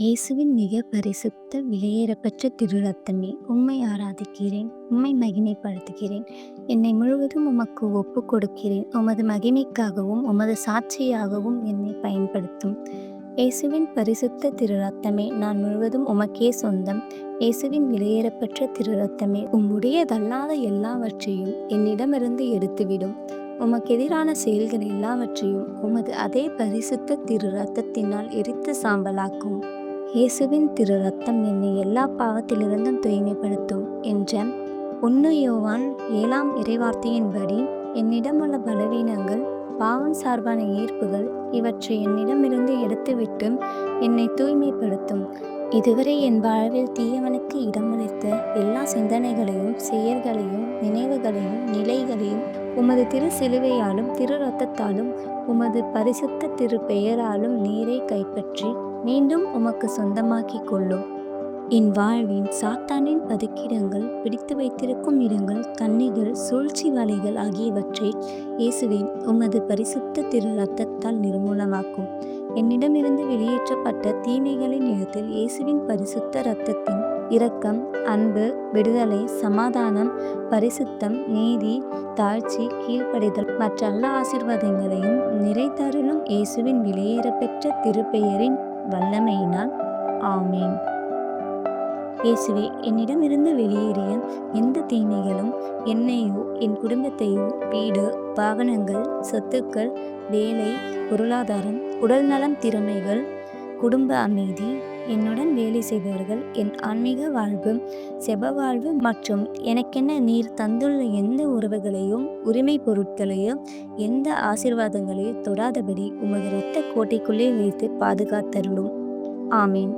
இயேசுவின் மிக பரிசுத்த விலையேறப்பெற்ற திரு ரத்தமே, உம்மை ஆராதிக்கிறேன், உம்மை மகிமைப்படுத்துகிறேன். என்னை முழுவதும் உமக்கு ஒப்புக் கொடுக்கிறேன். உமது மகிமைக்காகவும் உமது சாட்சியாகவும் என்னை பயன்படுத்தும். இயேசுவின் பரிசுத்த திரு ரத்தமே, நான் முழுவதும் உமக்கே சொந்தம். இயேசுவின் விலையேறப்பெற்ற திரு ரத்தமே, உம்முடையதல்லாத எல்லாவற்றையும் என்னிடமிருந்து எடுத்துவிடும். உமக்கெதிரான செயல்கள் எல்லாவற்றையும் உமது அதே பரிசுத்த திரு ரத்தத்தினால் எரித்து சாம்பலாக்கும். இயேசுவின் திரு ரத்தம் என்னை எல்லா பாவத்திலிருந்தும் தூய்மைப்படுத்தும் என்ற 1 யோவான் 7 இறைவார்த்தையின்படி என்னிடமுள்ள பலவீனங்கள், பாவம் சார்பான ஈர்ப்புகள் இவற்றை என்னிடமிருந்து எடுத்துவிட்டு என்னை தூய்மைப்படுத்தும். இதுவரை என் வாழ்வில் தீயவனுக்கு இடமளித்த எல்லா சிந்தனைகளையும், செயல்களையும், நினைவுகளையும், நிலைகளையும் உமது திரு சிலுவையாலும் திரு இரத்தத்தாலும் உமது பரிசுத்த திரு பெயராலும் நீரை கைப்பற்றி மீண்டும் உமக்கு சொந்தமாக்கிக் கொள்ளும். என் வாழ்வின் சாத்தானின் பதுக்கிடங்கள், பிடித்து வைத்திருக்கும் இடங்கள், கண்ணிகள், சூழ்ச்சி வலைகள் ஆகியவற்றை இயேசுவின் உமது பரிசுத்த திரு இரத்தத்தால் நிர்மூலமாக்கும். என்னிடமிருந்து வெளியேற்றப்பட்ட தீமைகளின் இடத்தில் இயேசுவின் பரிசுத்த இரத்தத்தின் இரக்கம், அன்பு, விடுதலை, சமாதானம், பரிசுத்தம், நீதி, தாழ்ச்சி, கீழ்ப்படிதல் மற்ற எல்லா ஆசீர்வாதங்களையும் நிறைதருளும் இயேசுவின் விலையேறப்பெற்ற திருப்பெயரின் வல்லமையினால். ஆமேன். இயேசுவே, என்னிடமிருந்து வெளியேறிய எந்த தீமைகளும் என்னையோ என் குடும்பத்தையோ, வீடு, வாகனங்கள், சொத்துக்கள், வேலை, பொருளாதாரம், உடல்நலம், திறமைகள், குடும்ப அமைதி, என்னுடன் வேலை செய்பவர்கள், என் ஆன்மீக வாழ்வு, செப வாழ்வு மற்றும் எனக்கென நீர் தந்துள்ள எந்த உறவுகளையோ, உரிமை பொருட்களையோ, எந்த ஆசீர்வாதங்களையோ தொடாதபடி உமது இரத்த கோட்டைக்குள்ளே வைத்து பாதுகாத்தருளும். ஆமேன்.